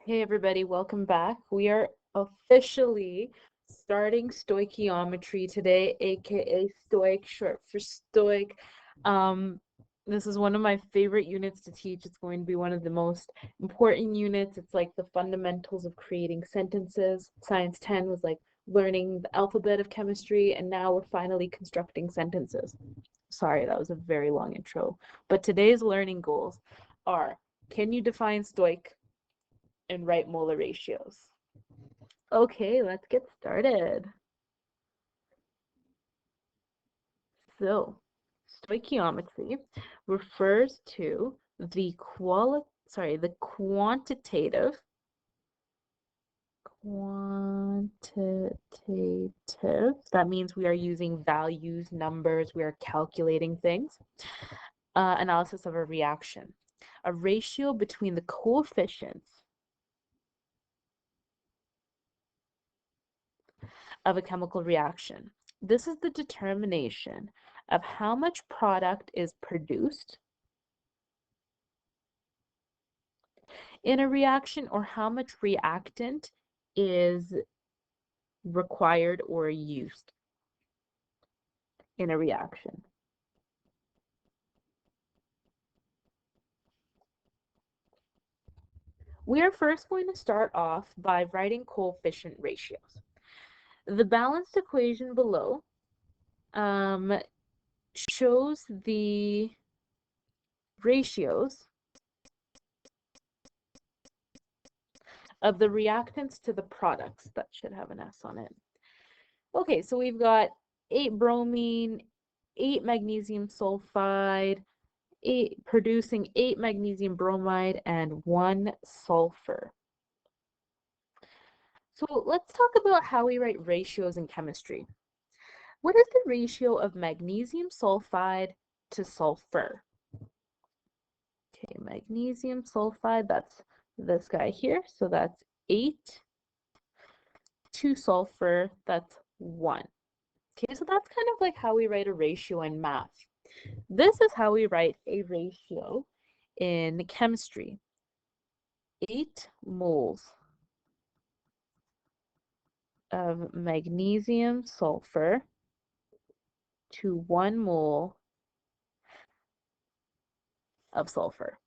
Hey everybody, welcome back. We are officially starting stoichiometry today, aka Stoic, short for Stoic. Um, this is one of my favorite units to teach. It's going to be one of the most important units. It's like the fundamentals of creating sentences. Science 10 was like learning the alphabet of chemistry, and now we're finally constructing sentences. Sorry, that was a very long intro. But today's learning goals are: can you define Stoic and write molar ratios? Okay, let's get started. So, stoichiometry refers to the quantitative that means we are using values, numbers, we are calculating things, analysis of a reaction, a ratio between the coefficients of a chemical reaction. This is the determination of how much product is produced in a reaction or how much reactant is required or used in a reaction. We are first going to start off by writing coefficient ratios. The balanced equation below shows the ratios of the reactants to the products. That should have an S on it. Okay, so we've got 8 bromine, 8 magnesium sulfide, producing 8 magnesium bromide, and 1 sulfur. So let's talk about how we write ratios in chemistry. What is the ratio of magnesium sulfide to sulfur? Okay, magnesium sulfide, that's this guy here. So that's 8 to sulfur, that's 1. Okay, so that's kind of like how we write a ratio in math. This is how we write a ratio in chemistry. 8 moles of magnesium sulfur to 1 mole of sulfur.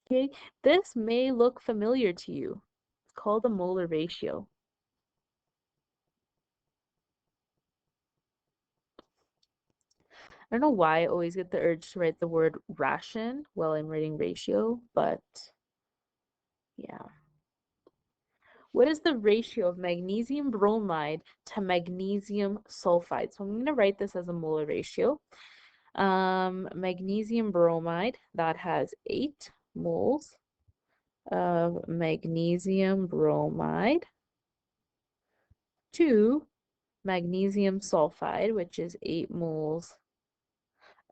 Okay, this may look familiar to you. It's called a molar ratio. I don't know why I always get the urge to write the word ration while I'm writing ratio, but yeah. What is the ratio of magnesium bromide to magnesium sulfide? So I'm going to write this as a molar ratio. Magnesium bromide, that has 8 moles of magnesium bromide to magnesium sulfide, which is 8 moles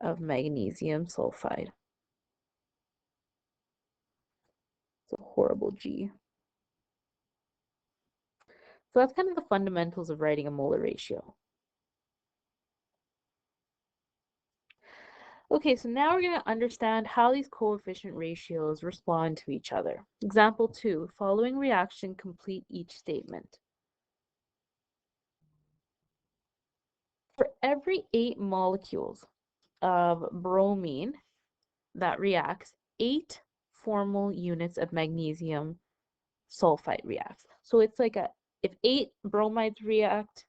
of magnesium sulfide. It's a horrible G. So that's kind of the fundamentals of writing a molar ratio. Okay, so now we're going to understand how these coefficient ratios respond to each other. Example 2, following reaction, complete each statement. For every 8 molecules of bromine that reacts, 8 formal units of magnesium sulfite reacts. So it's like if 8 bromines react,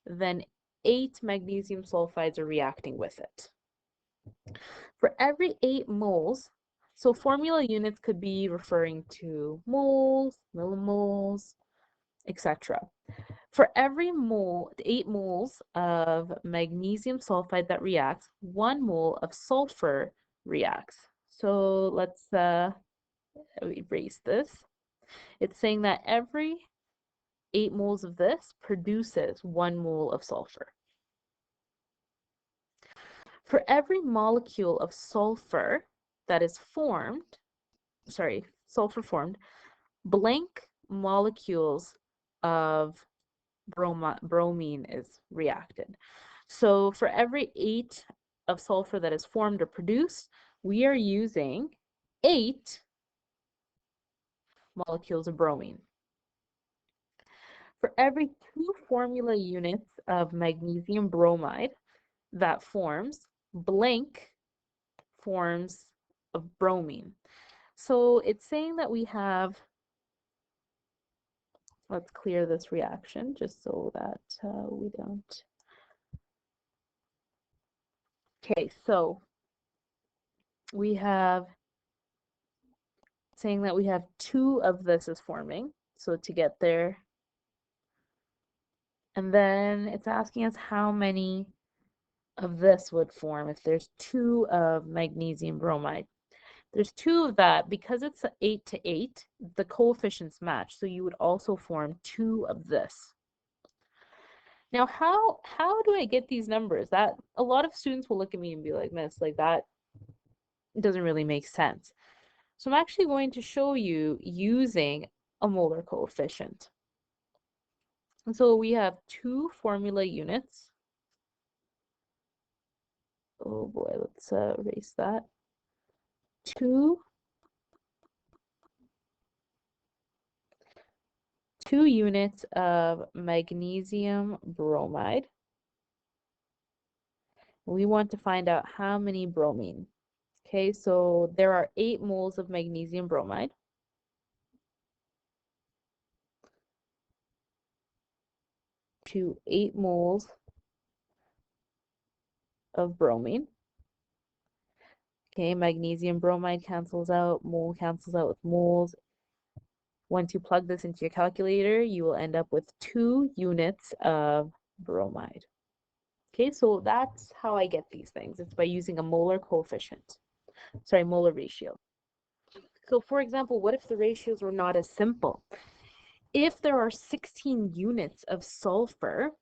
then 8 magnesium sulfides are reacting with it. For every 8 moles, so formula units could be referring to moles, millimoles, etc. For every mole, 8 moles of magnesium sulfide that reacts, 1 mole of sulfur reacts. So let's erase this. It's saying that every 8 moles of this produces 1 mole of sulfur. For every molecule of sulfur that is formed, sulfur formed, blank molecules of bromine is reacted. So for every 8 of sulfur that is formed or produced, we are using 8 molecules of bromine. For every 2 formula units of magnesium bromide that forms, blank forms of bromine. So it's saying that we have, let's clear this reaction just so that we don't. Okay, so we have saying that we have 2 of this is forming. So to get there, and then it's asking us how many of this would form if there's 2 of magnesium bromide. There's 2 of that. Because it's 8 to 8, the coefficients match. So you would also form 2 of this. Now, how do I get these numbers? That a lot of students will look at me and be like, Miss, like that doesn't really make sense. So I'm actually going to show you using a molar coefficient. And so we have 2 formula units. Oh boy, let's erase that. 2 units of magnesium bromide. We want to find out how many bromine. Okay, so there are 8 moles of magnesium bromide. To 8 moles of bromine. Okay, magnesium bromide cancels out, mole cancels out with moles. Once you plug this into your calculator, you will end up with 2 units of bromide. Okay, so that's how I get these things. It's by using a molar coefficient. Sorry, molar ratio. So for example, what if the ratios were not as simple? If there are 16 units of sulfur,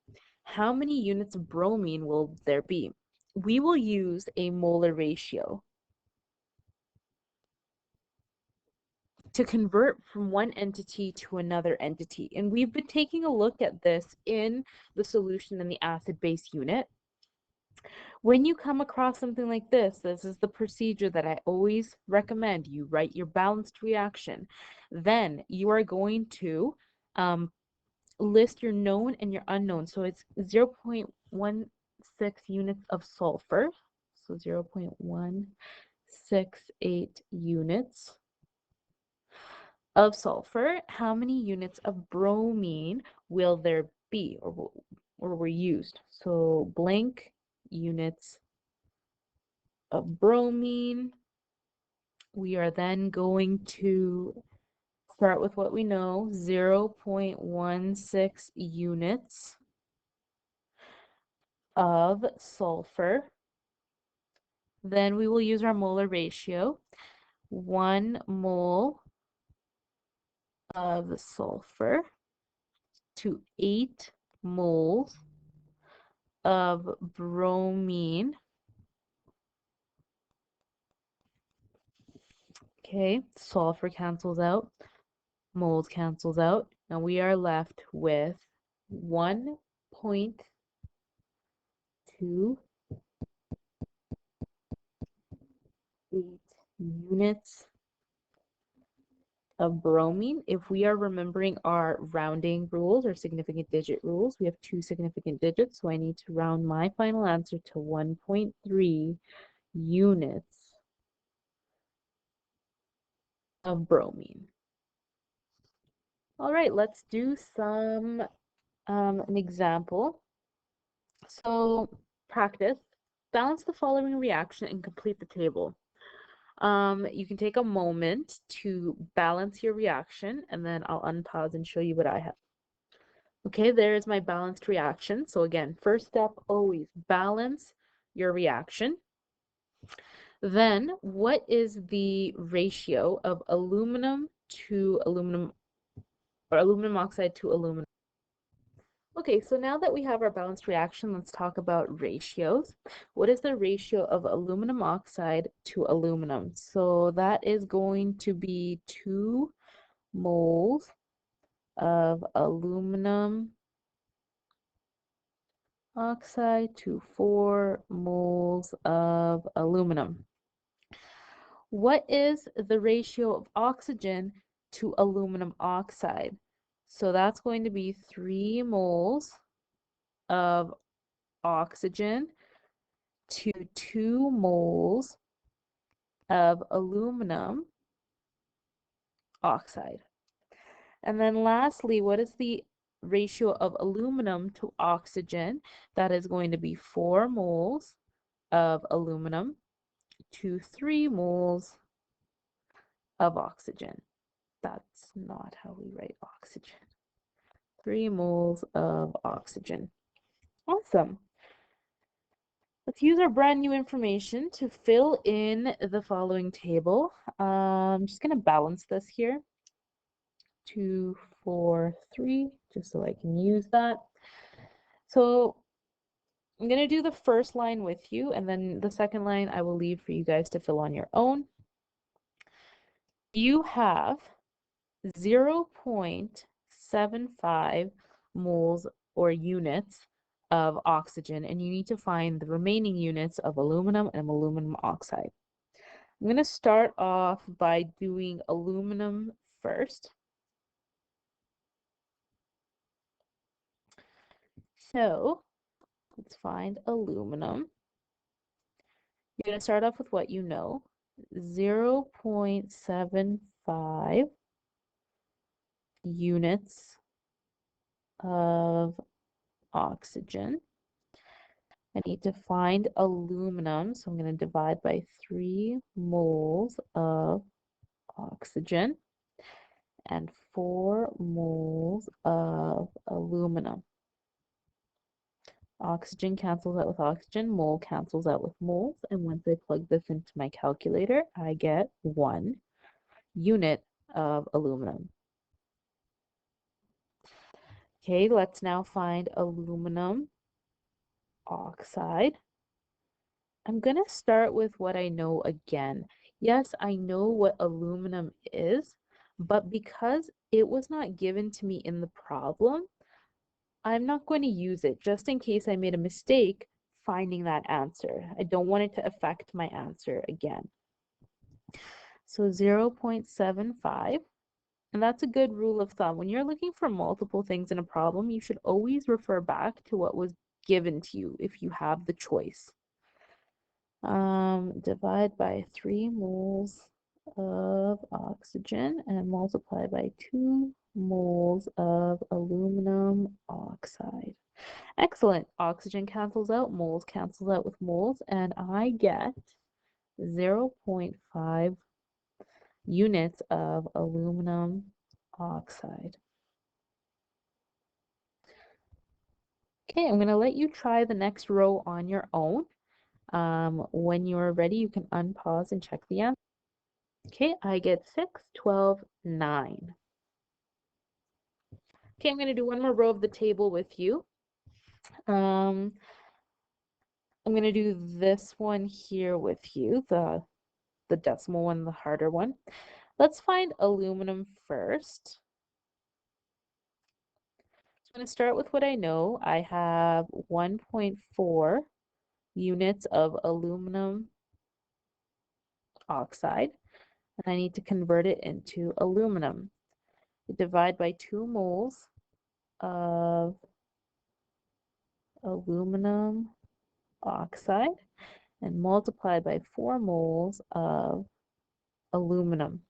how many units of bromine will there be? We will use a molar ratio to convert from one entity to another entity. And we've been taking a look at this in the solution in the acid-base unit. When you come across something like this is the procedure that I always recommend. You write your balanced reaction. Then you are going to list your known and your unknown. So it's 0.16 units of sulfur. So 0.168 units of sulfur. How many units of bromine will there be or were used? So blank units of bromine. We are then going to start with what we know, 0.16 units of sulfur. Then we will use our molar ratio. 1 mole of sulfur to 8 moles of bromine. Okay, sulfur cancels out, moles cancels out, and we are left with 1.2 units of bromine. If we are remembering our rounding rules or significant digit rules, we have 2 significant digits, so I need to round my final answer to 1.3 units of bromine. All right, let's do an example. So practice, balance the following reaction and complete the table. You can take a moment to balance your reaction, and then I'll unpause and show you what I have. Okay, there's my balanced reaction. So again, first step, always balance your reaction. Then, what is the ratio of aluminum to aluminum, or aluminum oxide to aluminum? Okay, so now that we have our balanced reaction, let's talk about ratios. What is the ratio of aluminum oxide to aluminum? So that is going to be 2 moles of aluminum oxide to 4 moles of aluminum. What is the ratio of oxygen to aluminum oxide. So that's going to be 3 moles of oxygen to 2 moles of aluminum oxide. And then lastly, what is the ratio of aluminum to oxygen? That is going to be 4 moles of aluminum to 3 moles of oxygen. That's not how we write oxygen. 3 moles of oxygen. Awesome. Let's use our brand new information to fill in the following table. I'm just going to balance this here. 2, 4, 3, just so I can use that. So I'm going to do the first line with you, and then the second line I will leave for you guys to fill on your own. You have 0.75 moles or units of oxygen, and you need to find the remaining units of aluminum and aluminum oxide. I'm going to start off by doing aluminum first. So let's find aluminum. You're going to start off with what you know. 0.75 units of oxygen. I need to find aluminum, so I'm going to divide by 3 moles of oxygen and 4 moles of aluminum. Oxygen cancels out with oxygen, mole cancels out with moles, and once I plug this into my calculator, I get 1 unit of aluminum. Okay, let's now find aluminum oxide. I'm going to start with what I know again. Yes, I know what aluminum is, but because it was not given to me in the problem, I'm not going to use it just in case I made a mistake finding that answer. I don't want it to affect my answer again. So 0.75, and that's a good rule of thumb. When you're looking for multiple things in a problem, you should always refer back to what was given to you if you have the choice. Divide by 3 moles of oxygen and multiply by 2 moles of aluminum oxide. Excellent. Oxygen cancels out, moles cancels out with moles, and I get 0.5 units of aluminum oxide. Okay, I'm going to let you try the next row on your own. When you're ready, you can unpause and check the answer. Okay, I get 6, 12, 9. Okay, I'm going to do one more row of the table with you. I'm going to do this one here with you, the decimal one, the harder one. Let's find aluminum first. So I'm going to start with what I know. I have 1.4 units of aluminum oxide, and I need to convert it into aluminum. I divide by 2 moles of aluminum oxide and multiply by 4 moles of aluminum.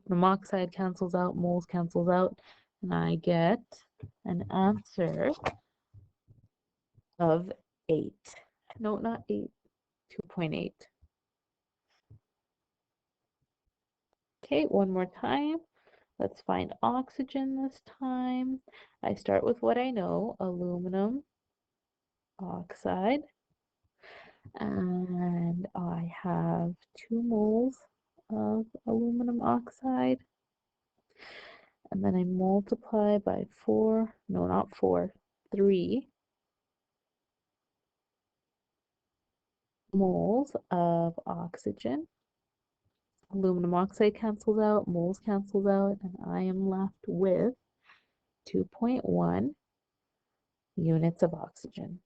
Aluminum oxide cancels out, moles cancels out, and I get an answer of 8. No, not 8, 2.8. Okay, one more time. Let's find oxygen this time. I start with what I know, aluminum oxide, and I have 2 moles of aluminum oxide, and then I multiply by 4, no, not 4, 3 moles of oxygen. Aluminum oxide cancels out, moles cancels out, and I am left with 2.1 units of oxygen.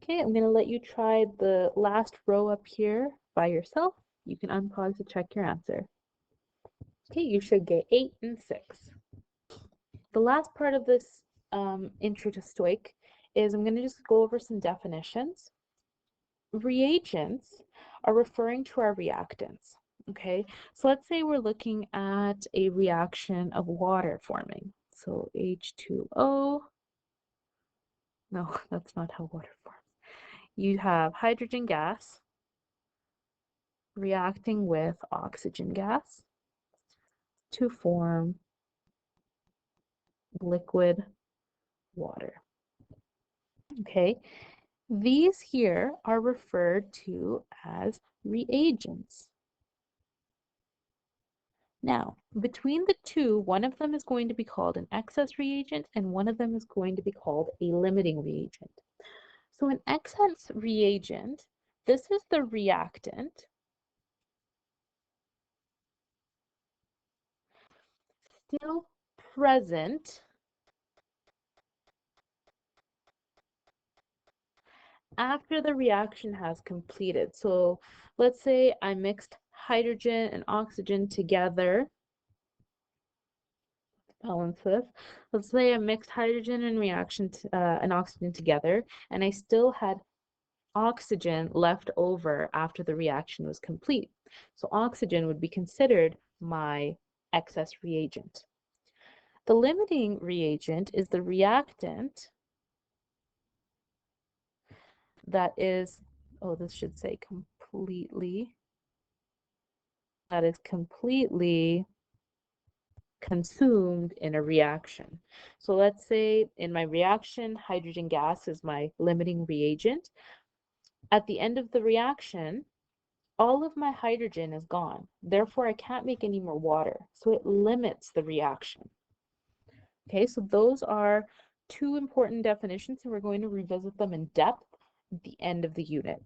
Okay, I'm going to let you try the last row up here by yourself. You can unpause to check your answer. Okay, you should get 8 and 6. The last part of this intro to Stoich is I'm going to just go over some definitions. Reagents are referring to our reactants. Okay, so let's say we're looking at a reaction of water forming. So H2O. No, that's not how water forms. You have hydrogen gas reacting with oxygen gas to form liquid water. Okay, these here are referred to as reagents. Now, between the two, one of them is going to be called an excess reagent and one of them is going to be called a limiting reagent. So an excess reagent, this is the reactant still present after the reaction has completed. So let's say I mixed hydrogen and oxygen together. Balance this. Let's say I mixed hydrogen and oxygen together, and I still had oxygen left over after the reaction was complete. So oxygen would be considered my excess reagent. The limiting reagent is the reactant that is, oh, this should say completely, that is completely consumed in a reaction. So let's say in my reaction, hydrogen gas is my limiting reagent. At the end of the reaction, all of my hydrogen is gone. Therefore, I can't make any more water. So it limits the reaction. Okay, so those are two important definitions, and we're going to revisit them in depth at the end of the unit.